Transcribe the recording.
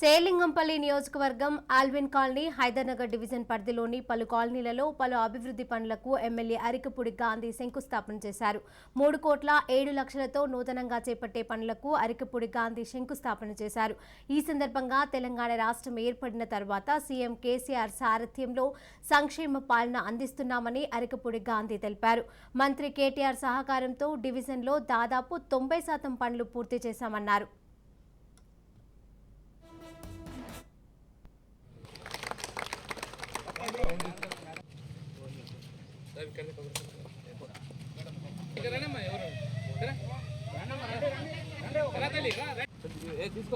సేలింగంపల్లి నియోజకవర్గం Alvin colony Hydernagar division పరిధిలోని పలు కాలనీలలో పలు అభివృద్ధి పనులకు ఎమ్మెల్యే అరికపూడి గాంధీ శంకుస్థాపన చేశారు. 3,07,00,000తో నూతనంగా చేపట్టే పనులకు అరికపూడి గాంధీ శంకుస్థాపన చేశారు. ఈ సందర్భంగా తెలంగాణ రాష్ట్రం ఏర్పడిన తర్వాత సీఎం కేసీఆర్ సారథ్యంలో సంక్షేమ పాలన అందిస్తున్నామని అరికపూడి గాంధీ తెలిపారు. మంత్రి కేటీఆర్ సహకారంతో డివిజన్లో దాదాపు 90% పనులు పూర్తి చేశామన్నారు. తీసుకో